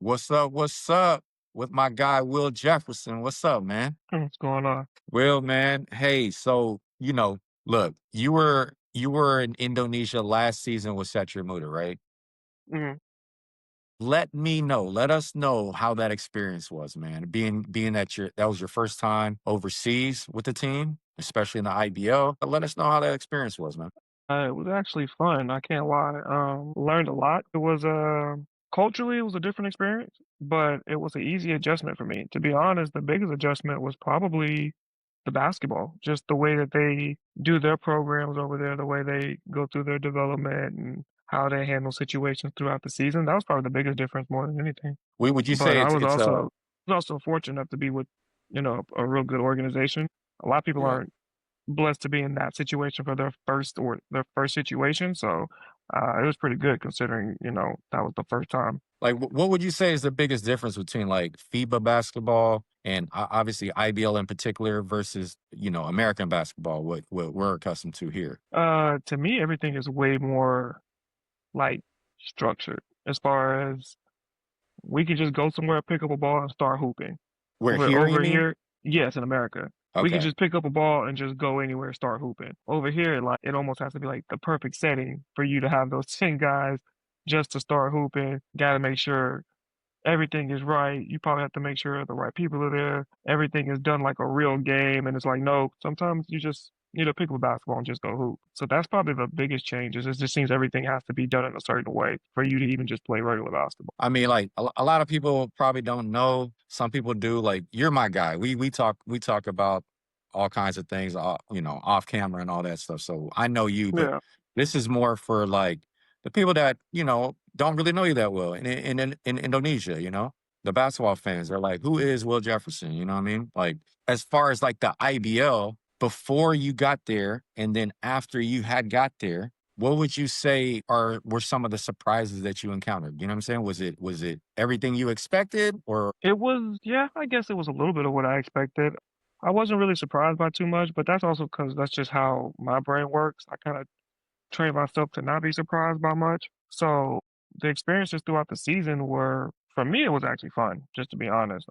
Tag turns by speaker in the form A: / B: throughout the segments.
A: What's up? What's up? With my guy Will Jefferson. What's up, man?
B: What's going on?
A: Will, man. Hey, so look, you were in Indonesia last season with Setcher Muda, right?
B: Mhm.
A: Let us know how that experience was, man. Being that that was your first time overseas with the team, especially in the IBL. Let us know how that experience was, man.
B: It was actually fun, I can't lie. Learned a lot. It was, culturally, it was a different experience, but it was an easy adjustment for me. To be honest, the biggest adjustment was probably the basketball, just the way that they do their programs over there, the way they go through their development and how they handle situations throughout the season. That was probably the biggest difference more than anything.
A: Would you
B: But
A: say
B: I
A: it's
B: was
A: it's
B: also fortunate enough to be with, a real good organization. A lot of people
A: yeah.
B: aren't blessed to be in that situation for their first situation. So it was pretty good considering that was the first time.
A: Like, what would you say is the biggest difference between like FIBA basketball and obviously IBL in particular versus American basketball? What we're accustomed to here.
B: To me, everything is way more like structured as far as we could just go somewhere, pick up a ball, and start hooping.
A: Where
B: Over
A: here, you
B: over
A: mean?
B: here, yes, in America, we could
A: Okay.
B: just pick up a ball and just go anywhere, start hooping. Over here, like it almost has to be like the perfect setting for you to have those 10 guys just to start hooping. Got to make sure everything is right. You probably have to make sure the right people are there. Everything is done like a real game. And it's like, no, sometimes you just need to pick up a basketball and just go hoop. So that's probably the biggest change is it just seems everything has to be done in a certain way for you to even just play regular basketball.
A: I mean, like a lot of people probably don't know. Some people do. Like, you're my guy. We talk about all kinds of things, off camera and all that stuff. So I know you, but
B: Yeah.
A: this is more for like the people that don't really know you that well. In Indonesia, the basketball fans are like, who is Will Jefferson? You know what I mean? Like, as far as like the IBL before you got there, and then after you had got there, what would you say were some of the surprises that you encountered? You know what I'm saying? Was it everything you expected, or
B: It was, yeah, I guess it was a little bit of what I expected. I wasn't really surprised by too much, but that's also because that's just how my brain works. I kind of train myself to not be surprised by much. So the experiences throughout the season were, for me, it was actually fun, just to be honest.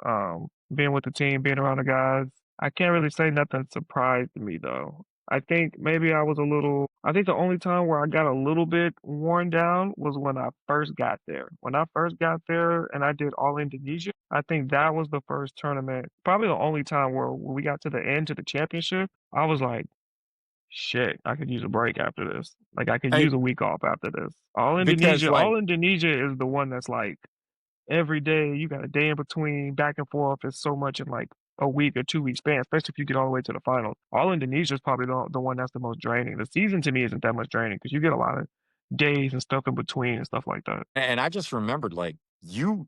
B: Being with the team, being around the guys. I can't really say nothing surprised me though. I think maybe I think the only time where I got a little bit worn down was when I first got there. When I first got there and I did all Indonesia, I think that was the first tournament, probably the only time where when we got to the end to the championship, I was like, shit, I could use a break after this. Like I could
A: hey,
B: use a week off after this.
A: because like,
B: All Indonesia is the one that's like every day you got a day in between, back and forth. It's so much in like a week or 2 week span, especially if you get all the way to the finals. All Indonesia is probably the one that's the most draining. The season to me isn't that much draining because you get a lot of days and stuff in between and stuff like that.
A: and I just remembered, like, you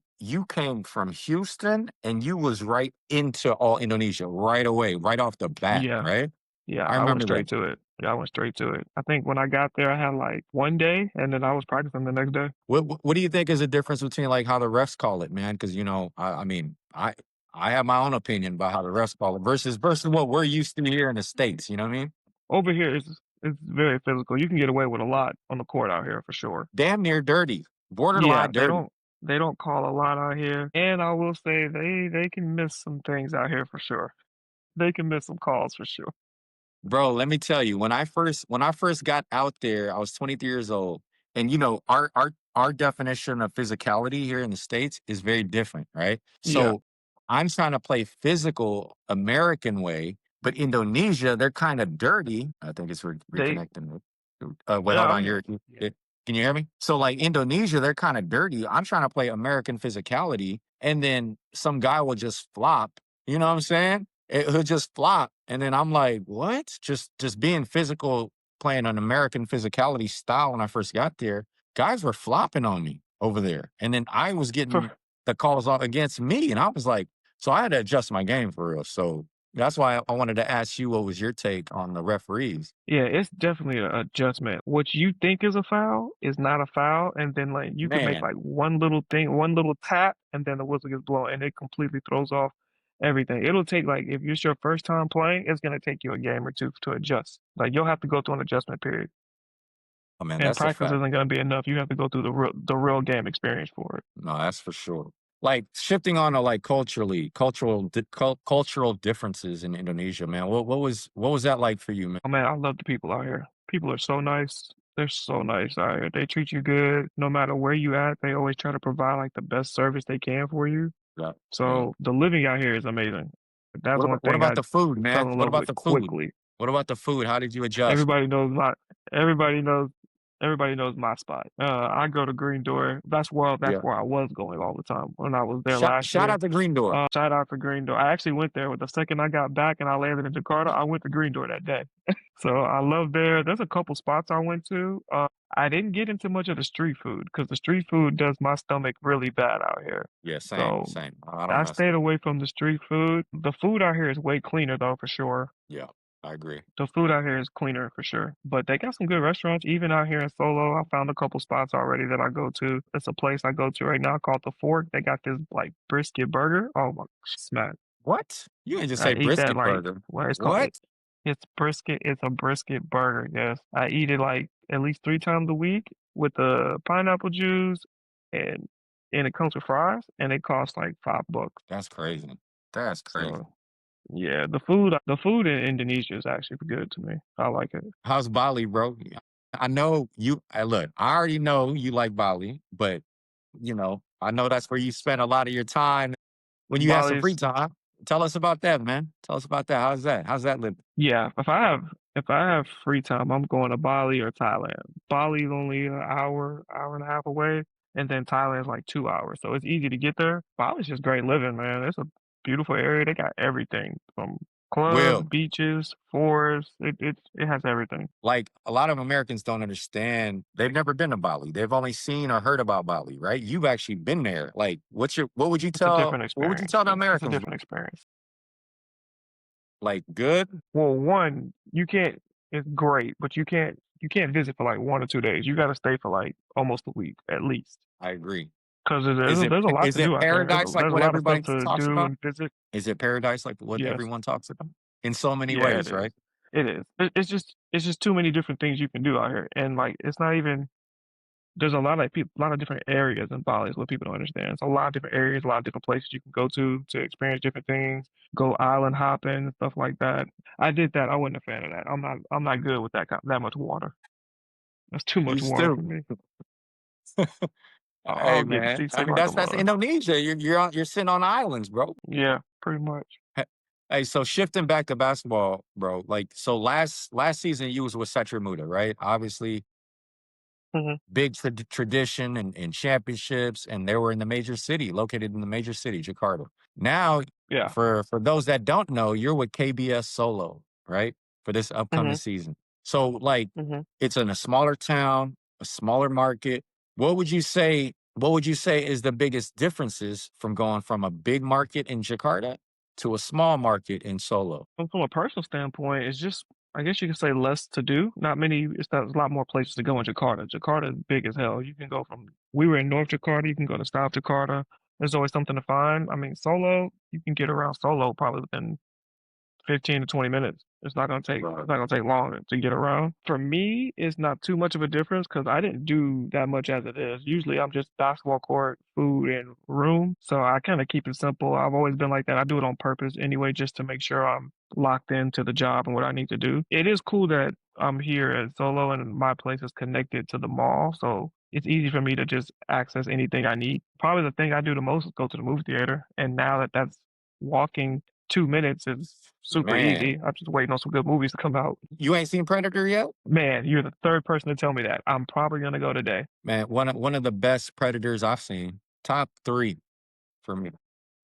A: came from Houston and you was right into all Indonesia right away, right off the bat,
B: Yeah,
A: right?
B: yeah,
A: I
B: I went
A: remember that.
B: straight to it. Yeah, I went straight to it. I think when I got there, I had like 1 day, and then I was practicing the next day.
A: What do you think is the difference between like how the refs call it, man? Because I mean, I have my own opinion about how the refs call it versus what we're used to here in the States. You know what I mean?
B: Over here, it's very physical. You can get away with a lot on the court out here for sure.
A: Damn near dirty,
B: Yeah,
A: borderline dirty.
B: they don't call a lot out here, and I will say they can miss some things out here for sure. They can miss some calls for sure.
A: Bro, let me tell you, when I first got out there, I was 23 years old. And our definition of physicality here in the States is very different, right?
B: Yeah,
A: So I'm trying to play physical American way, but Indonesia, they're kind of dirty. I think it's
B: they
A: reconnecting. Wait,
B: yeah,
A: hold on.
B: I'm yeah.
A: Can you hear me? So like Indonesia, they're kind of dirty. I'm trying to play American physicality, and then some guy will just flop. You know what I'm saying? He'll just flop, and then I'm like, "What?" Just being physical, playing an American physicality style when I first got there, guys were flopping on me over there, and then I was getting
B: For
A: the calls on against me, and I was like, so I had to adjust my game for real. So that's why I wanted to ask you, what was your take on the referees?
B: Yeah, it's definitely an adjustment. What you think is a foul is not a foul, and then like you can make
A: Man,
B: like one little thing, one little tap, and then the whistle gets blown, and it completely throws off everything. It'll take like if it's your first time playing, it's gonna take you a game or two to adjust. Like you'll have to go through an adjustment period,
A: oh man,
B: and
A: that's a
B: practice
A: fact.
B: isn't gonna be enough. You have to go through the real game experience for it.
A: No, that's for sure. Like shifting on to like cultural differences in Indonesia, man. What was that like for you, man?
B: Oh man, I love the people out here. People are so nice. They're so nice out here. They treat you good no matter where you at. They always try to provide like the best service they can for you.
A: Yeah, yeah.
B: So the living out here is amazing. That's
A: What
B: one
A: about what
B: thing
A: about
B: I
A: the food,
B: fell
A: man?
B: in
A: What
B: love
A: about
B: with
A: the food?
B: quickly.
A: What about the food? How did you adjust?
B: Everybody knows my everybody knows everybody knows my spot. I go to Green Door. That's
A: Yeah.
B: where I was going all the time when I was there
A: Shout
B: last
A: shout
B: year.
A: out to Green Door.
B: Shout out to Green Door. I actually went there with the second I got back and I landed in Jakarta. I went to Green Door that day. So I love there. There's a couple spots I went to. I didn't get into much of the street food because the street food does my stomach really bad out here.
A: Yeah, same,
B: So
A: same. I don't
B: I
A: mess.
B: stayed away from the street food. The food out here is way cleaner though, for sure.
A: Yeah, I agree.
B: The food out here is cleaner for sure. But they got some good restaurants. Even out here in Solo, I found a couple spots already that I go to. It's a place I go to right now called The Fork. They got this like brisket burger. Oh my smack.
A: What? You didn't just
B: I
A: say
B: eat that
A: brisket
B: like
A: burger.
B: what it's called.
A: What?
B: It's brisket. It's a brisket burger. Yes, I eat it like at least 3 times a week with the pineapple juice, and and it comes with fries, and it costs like $5.
A: That's crazy. That's crazy.
B: So yeah, the food in Indonesia is actually good to me. I like it.
A: How's Bali, bro? I know you. Look, I already know you like Bali, but I know that's where you spend a lot of your time when you have some free
B: Bali's
A: time. Tell us about that, man. Tell us about that. How's that? How's that living?
B: Yeah, if I have free time, I'm going to Bali or Thailand. Bali's only an hour, hour and a half away, and then Thailand's like 2 hours. So it's easy to get there. Bali's just great living, man. It's a beautiful area. They got everything from clubs,
A: Will,
B: beaches, forests. It has everything.
A: like a lot of Americans don't understand. They've never been to Bali. They've only seen or heard about Bali, right? You've actually been there. Like, what would you
B: It's a
A: tell?
B: different
A: What would you
B: experience.
A: tell the
B: It's a
A: Americans?
B: different experience.
A: Like, good?
B: Well, one, you can't. It's great, but you can't visit for like 1 or 2 days. You got to stay for like almost a week at least.
A: I agree.
B: Because
A: Is it
B: there's a lot
A: is
B: to
A: it
B: do out there.
A: paradise like
B: There's a
A: what
B: lot of
A: everybody
B: stuff to
A: talks
B: do
A: about?
B: and visit.
A: Is it paradise like what
B: Yes.
A: everyone talks about? In so many
B: Yeah, it
A: ways,
B: is.
A: right?
B: It is. It's just too many different things you can do out here, and like it's not even. There's a lot of people, a lot of different areas in Bali is what people don't understand. It's a lot of different areas, a lot of different places you can go to experience different things, go island hopping, stuff like that. I did that. I wasn't a fan of that. I'm not good with that much water. That's too
A: You
B: much water for
A: stupid.
B: me.
A: Hey
B: I'll get
A: man. I
B: seasick
A: mean
B: like a
A: that's
B: mug.
A: Indonesia. You're sitting on islands, bro.
B: Yeah, pretty much.
A: Hey, so shifting back to basketball, bro. Like so last season you was with Muda, right? Obviously
B: Hmm.
A: big tradition and championships, and they were in the major city, located in the major city, Jakarta. Now,
B: Yeah.
A: for those that don't know, you're with KBS Solo, right? For this upcoming
B: Hmm.
A: season. So, like,
B: Hmm.
A: it's in a smaller town, a smaller market. What would you say? What would you say is the biggest differences from going from a big market in Jakarta to a small market in Solo?
B: From a personal standpoint, it's just I guess you could say less to do. Not many. There's a lot more places to go in Jakarta. Jakarta is big as hell. You can go from. We were in North Jakarta. You can go to South Jakarta. There's always something to find. I mean, Solo. You can get around Solo probably within 15 to 20 minutes. It's
A: Right.
B: not gonna take long to get around. For me, it's not too much of a difference because I didn't do that much as it is. Usually I'm just basketball court, food, and room. So I kind of keep it simple. I've always been like that. I do it on purpose anyway, just to make sure I'm locked into the job and what I need to do. It is cool that I'm here at Solo and my place is connected to the mall. So it's easy for me to just access anything I need. Probably the thing I do the most is go to the movie theater. And now that that's walking 2 minutes is super
A: Man,
B: easy. I'm just waiting on some good movies to come out.
A: you ain't seen Predator yet?
B: Man, you're the third person to tell me that. I'm probably gonna go today.
A: Man, one of the best Predators I've seen. Top 3 for me.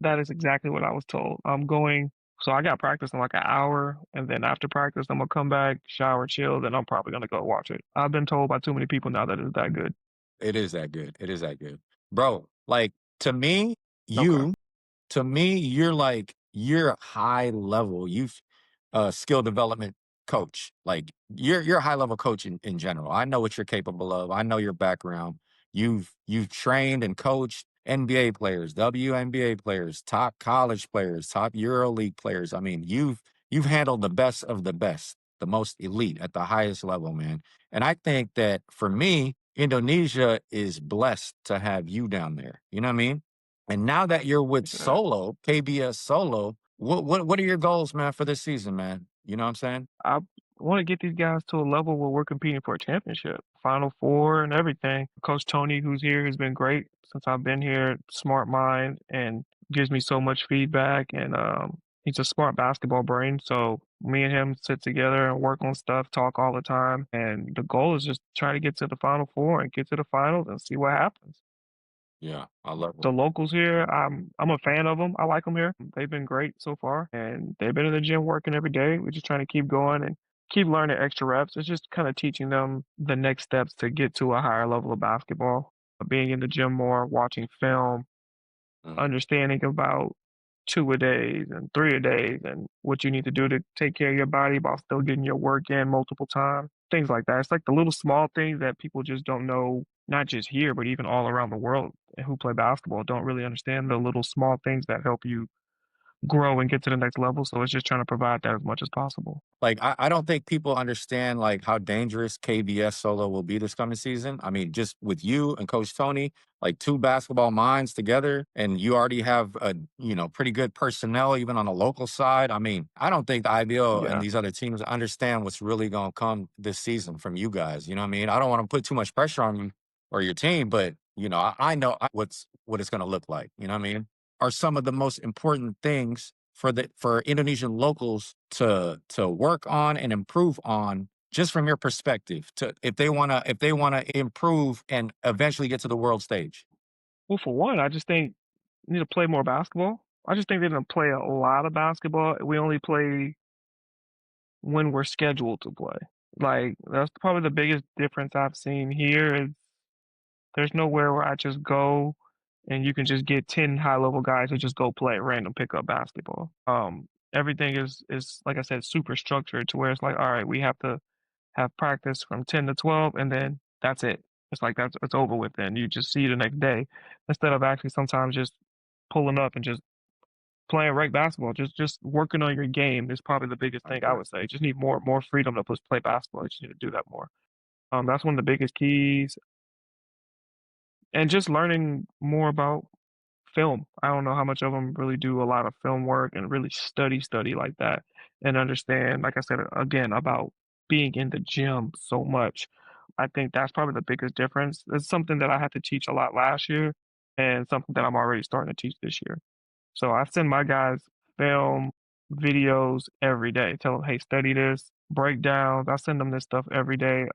B: That is exactly what I was told. I'm going. So I got practice in like an hour, and then after practice, I'm gonna come back, shower, chill, then I'm probably gonna go watch it. I've been told by too many people now that it's that good.
A: It is that good. It is that good. Bro, like to me,
B: Okay.
A: you you're high level. You've skill development coach. Like you're a high level coach in general. I know what you're capable of. I know your background. You've trained and coached NBA players, WNBA players, top college players, top EuroLeague players. I mean, you've handled the best of the best, the most elite at the highest level, man. And I think that for me, Indonesia is blessed to have you down there. You know what I mean? And now that you're with
B: Look at that.
A: Solo, KBS Solo, what are your goals, man, for this season, man? You know what I'm saying?
B: I want to get these guys to a level where we're competing for a championship, Final Four, and everything. Coach Tony, who's here, has been great since I've been here. Smart mind and gives me so much feedback. And he's a smart basketball brain. So me and him sit together and work on stuff, talk all the time. And the goal is just try to get to the Final Four and get to the finals and see what happens.
A: Yeah, I love it.
B: The locals here, I'm a fan of them. I like them here. They've been great so far, and they've been in the gym working every day. We're just trying to keep going and keep learning extra reps. It's just kind of teaching them the next steps to get to a higher level of basketball. Being in the gym more, watching film,
A: Mhm.
B: understanding about two a days and three a days and what you need to do to take care of your body while still getting your work in multiple times. Things like that. It's like the little small things that people just don't know, not just here, but even all around the world who play basketball don't really understand the little small things that help you grow and get to the next level. So it's just trying to provide that as much as possible.
A: Like, I don't think people understand, like, how dangerous KBS Solo will be this coming season. I mean, just with you and Coach Tony, like, 2 basketball minds together, and you already have a, pretty good personnel even on the local side. I mean, I don't think the IBL and
B: Yeah.
A: these other teams understand what's really gonna come this season from you guys, you know what I mean? I don't wanna put too much pressure on you or your team, but, I know what it's gonna look like, you know what I mean? Are some of the most important things for Indonesian locals to work on and improve on, just from your perspective, to if they wanna improve and eventually get to the world stage?
B: Well, for one, I just think we need to play more basketball. I just think they didn't play a lot of basketball. We only play when we're scheduled to play. Like, that's probably the biggest difference I've seen here is there's nowhere where I just go and you can just get 10 high level guys to just go play random pickup basketball. Everything is like I said, super structured to where it's like, all right, we have to have practice from 10 to 12 and then that's it. It's like that's it's over with then. You just see you the next day instead of actually sometimes just pulling up and just playing rec basketball, just working on your game is probably the biggest
A: I
B: thing I
A: agree.
B: would say. Just need more freedom to just play basketball. You just need to do that more. That's one of the biggest keys, and just learning more about film. I don't know how much of them really do a lot of film work and really study like that, and understand, like I said again, about being in the gym so much. I think that's probably the biggest difference. It's something that I had to teach a lot last year, and something that I'm already starting to teach this year. So I send my guys film, videos every day. Tell them, hey, study this, breakdowns. I send them this stuff every day.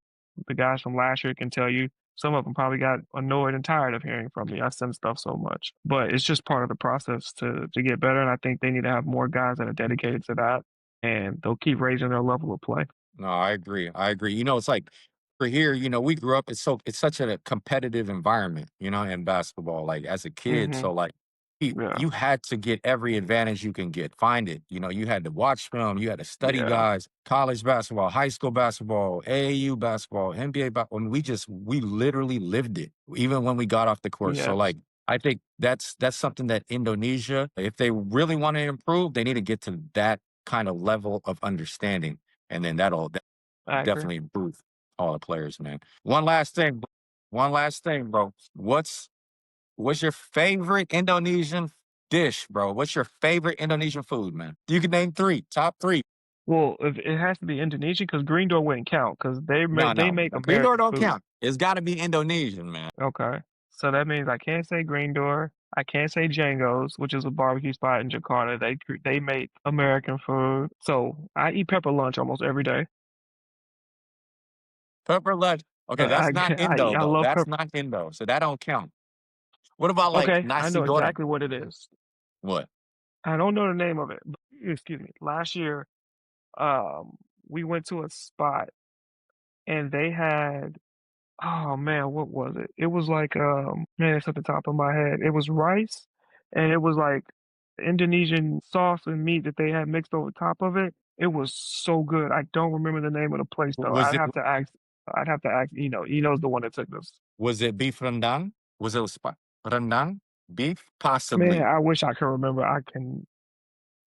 B: The guys from last year can tell you. Some of them probably got annoyed and tired of hearing from me. I send stuff so much, but it's just part of the process to get better. And I think they need to have more guys that are dedicated to that, and they'll keep raising their level of play.
A: No, I agree. I agree. It's like for here, we grew up. It's such a competitive environment, in basketball. Like as a kid,
B: Hmm.
A: so like
B: Yeah,
A: you had to get every advantage you can get. Find it. You had to watch film. You had to study
B: yeah,
A: guys. College basketball, high school basketball, AAU basketball, NBA basketball. I mean, we literally lived it, even when we got off the court. So
B: yes,
A: like. I think that's something that Indonesia, if they really want to improve, they need to get to that kind of level of understanding, and then that
B: I agree.
A: definitely improve all the players, man. One last thing, bro. What's your favorite Indonesian dish, bro? What's your favorite Indonesian food, man? You can name three, top three.
B: Well, if it has to be Indonesian, because Green Door wouldn't count, because
A: No,
B: they
A: no,
B: make
A: Green Door
B: American
A: don't
B: food.
A: count. It's got to be Indonesian, man.
B: Okay. So that means I can't say Green Door. I can't say Django's, which is a barbecue spot in Jakarta. They make American food. So I eat pepper lunch almost every day.
A: Pepper lunch. Okay, that's not Indo
B: I
A: though.
B: love
A: That's
B: pepper.
A: not Indo, so that don't count. What about like
B: Okay, I
A: nasi
B: know
A: goreng?
B: exactly what it is.
A: What?
B: I don't know the name of it. But, excuse me. Last year, um, we went to a spot and they had oh man, what was it? It was like man, it's at the top of my head. It was rice and it was like Indonesian sauce and meat that they had mixed over top of it. It was so good. I don't remember the name of the place though.
A: Was it
B: I'd have to ask Eno. Eno's the one that took us.
A: was it beef rendang? Was it rendang? Beef?
B: Man,
A: Possibly.
B: I wish I could remember. I can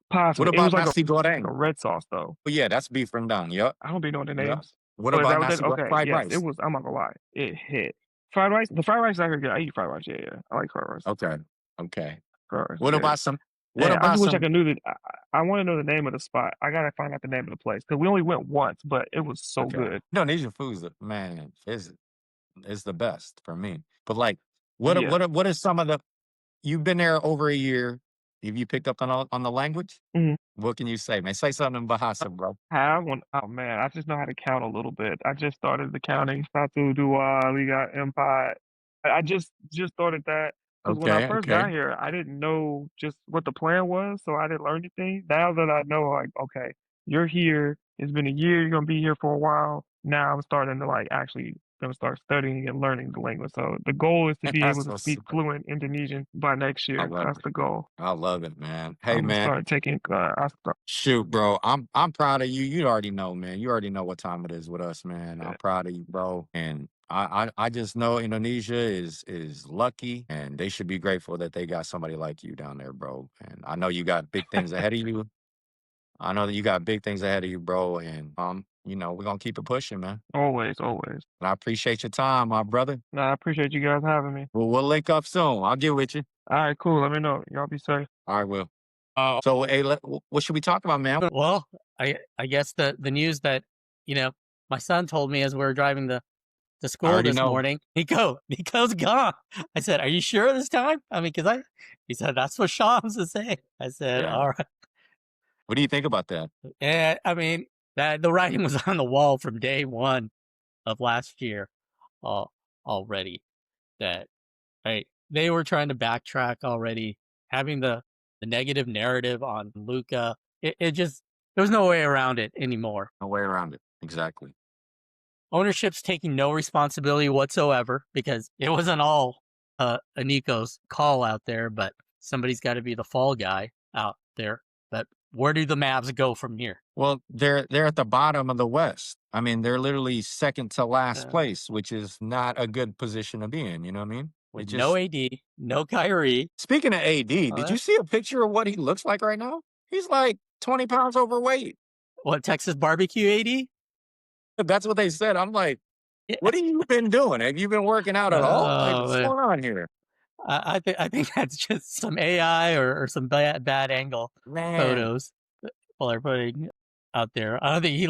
A: What
B: possibly. It was
A: about nasi
B: like a
A: goreng?
B: red sauce though.
A: Oh yeah, that's beef rendang. Yep.
B: I don't be knowing the
A: Yep.
B: names.
A: What
B: Oh, is that
A: about
B: what that?
A: nasi goreng?
B: Okay,
A: Fried
B: yes, it
A: rice.
B: was. I'm not gonna lie, it hit. Fried rice. The fried rice I could get. I eat fried rice. Yeah, yeah. I like fried rice.
A: Okay. Okay.
B: First,
A: What
B: yeah.
A: about some? What
B: Dang, I
A: about
B: just wish I
A: some?
B: could knew that. I want to know the name of the spot. I gotta find out the name of the place because we only went once, but it was so
A: Okay.
B: good.
A: Indonesian food's man is the best for me. But like,
B: Yeah.
A: what are some of the? You've been there over a year. Have you picked up on the language?
B: Mhm.
A: What can you say, man? Say something in Bahasa, bro.
B: Have one. Oh man, I just know how to count a little bit. I just started the counting. Satu, Dua, Liga, Empire. I just started that because when I
A: Okay,
B: first
A: okay.
B: got here, I didn't know just what the plan was, so I didn't learn anything. Now that I know, like, okay, you're here. It's been a year. You're gonna be here for a while. Now I'm starting to like actually gonna start studying and learning the language. So the goal is to be able
A: That's
B: to
A: what's
B: speak fluent Indonesian by next
A: I
B: year.
A: love
B: That's
A: it.
B: the goal.
A: I love it, man. Hey,
B: I'm gonna
A: man.
B: start taking.
A: Shoot, bro. I'm proud of you. You already know, man. You already know what time it is with us, man. I'm proud of you, bro. And I just know Indonesia is lucky and they should be grateful that they got somebody like you down there, bro. And I know you got big things ahead of you. I know that you got big things ahead of you, bro. And we're gonna keep it pushing, man.
B: Always, always.
A: And I appreciate your time, my brother.
B: Nah, I appreciate you guys having me.
A: We'll link up soon. I'll get with you.
B: All right, cool. Let me know. Y'all be safe.
A: All right, Will. So, hey, what should we talk about, man?
C: Well, I guess the news that you know my son told me as we were driving to
A: I
C: school
A: already
C: this
A: know.
C: morning. Nico's gone. I said, "Are you sure this time?" I mean, he said that's what Shams is saying. I said,
A: Yeah.
C: "All right."
A: What do you think about that?
C: And I mean that the writing was on the wall from day one of last year, uh, already. That right, they were trying to backtrack already, having the negative narrative on Luka. It just there was no way around it anymore.
A: No way around it. Exactly.
C: Ownership's taking no responsibility whatsoever because it wasn't all a Nico's call out there, but somebody's got to be the fall guy out there. But where do the Mavs go from here?
A: Well, they're at the bottom of the West. I mean, they're literally second to last
C: Uh,
A: place, which is not a good position to be in. You know what I mean? It
C: with no
A: just
C: AD, no Kyrie.
A: speaking of AD, did you see a picture of what he looks like right now? He's like 20 pounds overweight.
C: What Texas barbecue AD?
A: That's what they said. I'm like,
C: Yeah.
A: what have you been doing? Have you been working out at all? Like,
C: Oh
A: what's
C: man.
A: going on here?
C: I think that's just some AI or some bad angle
A: Man,
C: photos people are putting out there. I don't think he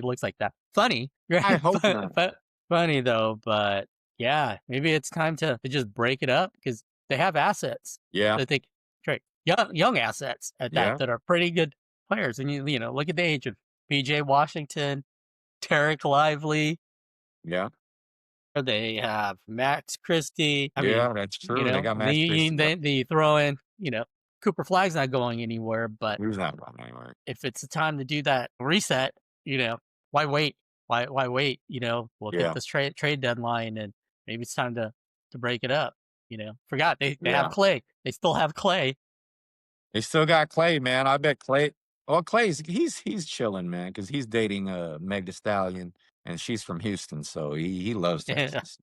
C: looks like that. Funny,
A: I
C: right?
A: hope not.
C: Funny though, but yeah, maybe it's time to just break it up because they have assets
A: Yeah,
C: that they can trade. Young assets at
A: yeah,
C: that are pretty good players. And you know, look at the age of PJ Washington, Tarek Lively.
A: yeah,
C: They have Max Christie. I mean,
A: yeah, that's
C: you
A: true. They
C: know,
A: got Max Christie. Yep.
C: they throw in, you know, Cooper Flag's not going anywhere, but
A: He was not wrong anywhere.
C: if it's the time to do that reset, you know, why wait? Why wait? You know, look at
A: Yeah,
C: this trade deadline and maybe it's time to break it up. You know, forgot they have
A: yeah.
C: Clay. They still have Clay.
A: They still got Clay, man. I bet Clay. Well, Clay's he's chilling, man, because he's dating Meg Thee Stallion, and she's from Houston, so he loves
C: Yeah.
A: Texas.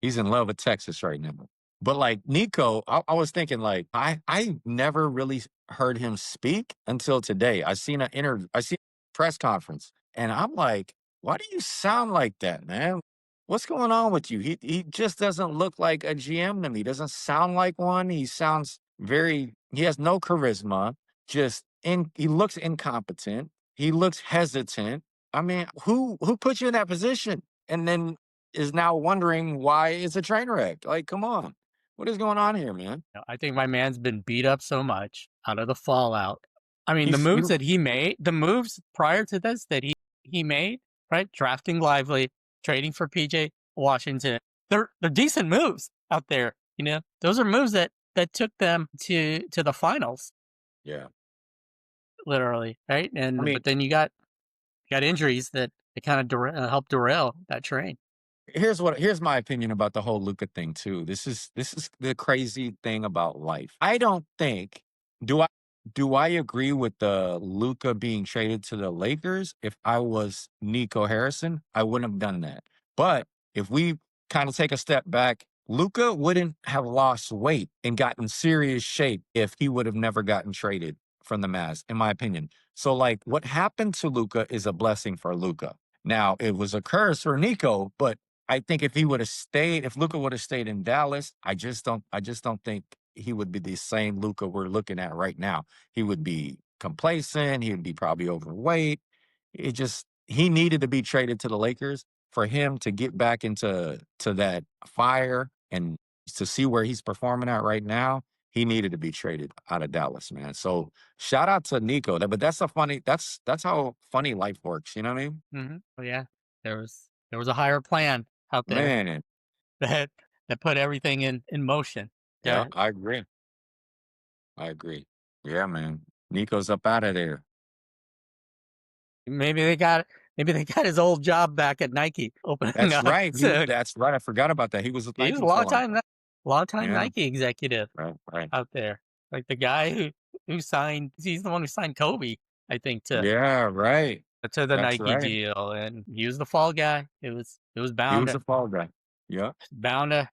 A: He's in love with Texas right now. But like Nico, I was thinking like I never really heard him speak until today. I seen a press conference, and I'm like, why do you sound like that, man? What's going on with you? He just doesn't look like a GM to me. He doesn't sound like one. He sounds he has no charisma. He looks incompetent. He looks hesitant. I mean, who put you in that position? And then is now wondering why it's a train wreck. Like, come on. What is going on here, man?
C: I think my man's been beat up so much out of the fallout. I mean, the
A: He's
C: moves
A: you
C: that he made, the moves prior to this that he made, right? Drafting Lively, trading for PJ Washington. They're decent moves out there. You know, those are moves that took them to the finals,
A: yeah.
C: literally, right?
A: I
C: And
A: mean,
C: but then you got injuries that kind of helped derail that train.
A: here's my opinion about the whole Luca thing too. This is the crazy thing about life. I don't think do I do I agree with the Luca being traded to the Lakers? If I was Nico Harrison, I wouldn't have done that. But if we kind of take a step back, Luca wouldn't have lost weight and gotten serious shape if he would have never gotten traded from the Mavs, in my opinion. So like what happened to Luca is a blessing for Luca. Now it was a curse for Nico, but I think if Luca would have stayed in Dallas, I just don't think he would be the same Luka we're looking at right now. He would be complacent. He would be probably overweight. He needed to be traded to the Lakers for him to get back to that fire and to see where he's performing at right now. He needed to be traded out of Dallas, man. So shout out to Nico. But that's how funny life works. You know what I mean?
C: Well, yeah, there was a higher plan out there
A: Man,
C: that put everything in motion.
A: yeah,
C: Yeah,
A: I agree. Yeah, man. Nico's up out of there.
C: maybe they got his old job back at Nike opening
A: That's
C: up.
A: right.
C: So
A: That's right. I forgot about that. He was with
C: he was
A: Nike
C: a
A: for a long time.
C: long time
A: Yeah,
C: Nike executive
A: right.
C: out there. Like the guy who signed, he's the one who signed Kobe, I think,
A: Yeah, right.
C: to the
A: That's
C: Nike
A: right.
C: deal, and he was the fall guy. It was
A: He
C: bound
A: was a fall guy. Yeah.
C: to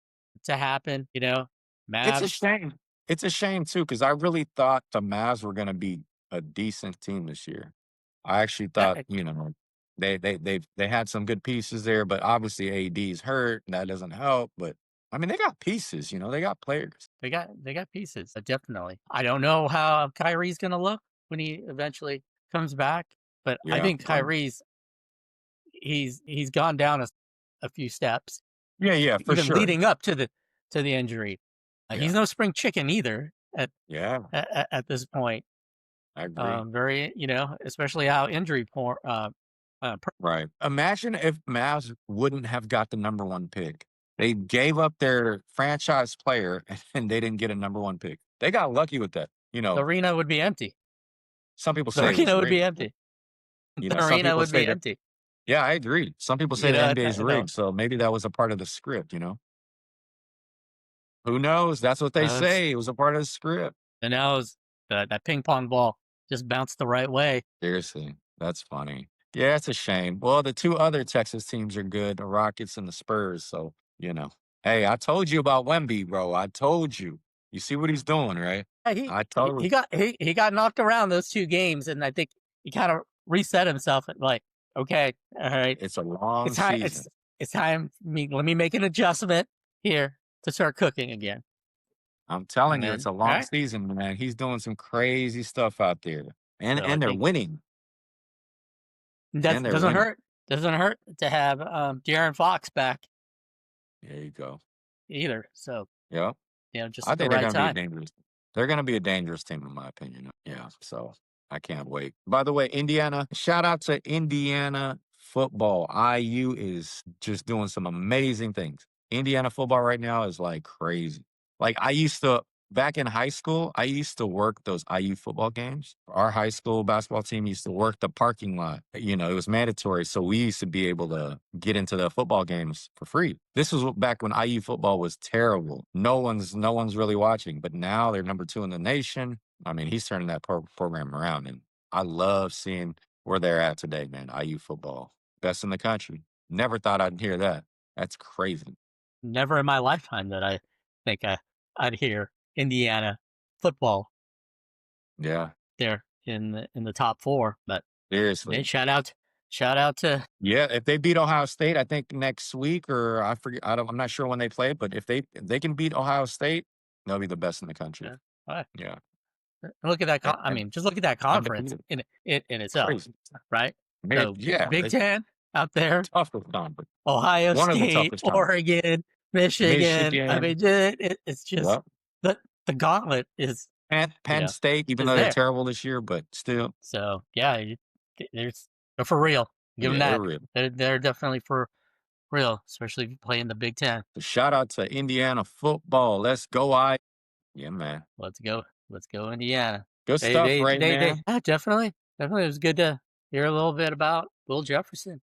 C: happen.
A: It's a
C: Mavs.
A: shame. It's a shame too, because I really thought the Mavs were gonna be a decent team this year. I actually thought,
C: That,
A: they had some good pieces there, but obviously AD's hurt, and that doesn't help. But I mean, they got pieces, they got players.
C: they got pieces, definitely. I don't know how Kyrie's gonna look when he eventually comes back, but I
A: Yeah.
C: think Kyrie's he's gone down a few steps,
A: Yeah, for
C: even
A: sure.
C: leading up to the injury. He's
A: Yeah.
C: no spring chicken either
A: Yeah,
C: at this point.
A: I agree.
C: Very, especially how injury poor.
A: Right. Imagine if Mavs wouldn't have got the number one pick. They gave up their franchise player and they didn't get a number one pick. They got lucky with that.
C: The arena would be empty.
A: Some people
C: The
A: say it was
C: arena would be
A: rigged.
C: empty. The
A: Some
C: arena
A: people
C: would
A: say
C: be
A: that.
C: empty.
A: Yeah, I agree. Some people say
C: You
A: the
C: know,
A: NBA is rigged, so maybe that was a part of the script. Who knows? That's what they say. It was a part of the script.
C: And now that ping pong ball just bounced the right way.
A: Seriously, that's funny. Yeah, it's a shame. Well, the two other Texas teams are good, the Rockets and the Spurs. So, hey, I told you about Wemby, bro. I told you. You see what he's doing, right? I told you.
C: He got knocked around those two games, and I think he kind of reset himself. Like, okay, all right,
A: It's a long season.
C: It's time. Let me make an adjustment here to start cooking again.
A: I'm telling you, it's a long season, man. He's doing some crazy stuff out there, and they're winning.
C: Doesn't hurt to have De'Aaron Fox back.
A: There you go.
C: Either. So
A: yeah,
C: just
A: I
C: at the
A: think they're
C: right
A: gonna
C: time.
A: be dangerous. They're gonna be a dangerous team, in my opinion. Yeah, so I can't wait. By the way, Indiana, shout out to Indiana football. IU is just doing some amazing things. Indiana football right now is like crazy. Like back in high school, I used to work those IU football games. Our high school basketball team used to work the parking lot. It was mandatory. So we used to be able to get into the football games for free. This was back when IU football was terrible. No one's really watching, but now they're number 2 in the nation. I mean, he's turning that program around, and I love seeing where they're at today, man. IU football, best in the country. Never thought I'd hear that. That's crazy.
C: Never in my lifetime that I think I'd hear Indiana football.
A: Yeah,
C: there in the top 4. But
A: seriously,
C: shout out to
A: if they beat Ohio State, I think next week, or I forget. I'm not sure when they play, but if they can beat Ohio State, they'll be the best in the country. Yeah.
C: Look at that. Just look at that conference in itself,
A: crazy.
C: Right?
A: So,
C: Big Ten out there,
A: toughest conference.
C: Ohio State, Oregon, Michigan. I mean, it's just the gauntlet is
A: Penn State, even though they're terrible this year, but still.
C: So yeah, they're for real. Give them that.
A: They're real.
C: They're definitely for real, especially if you play in the Big Ten.
A: Shout out to Indiana football. Let's go, Yeah, man.
C: Let's go, Indiana.
A: Good stuff, man?
C: Definitely. It was good to hear a little bit about Will Jefferson.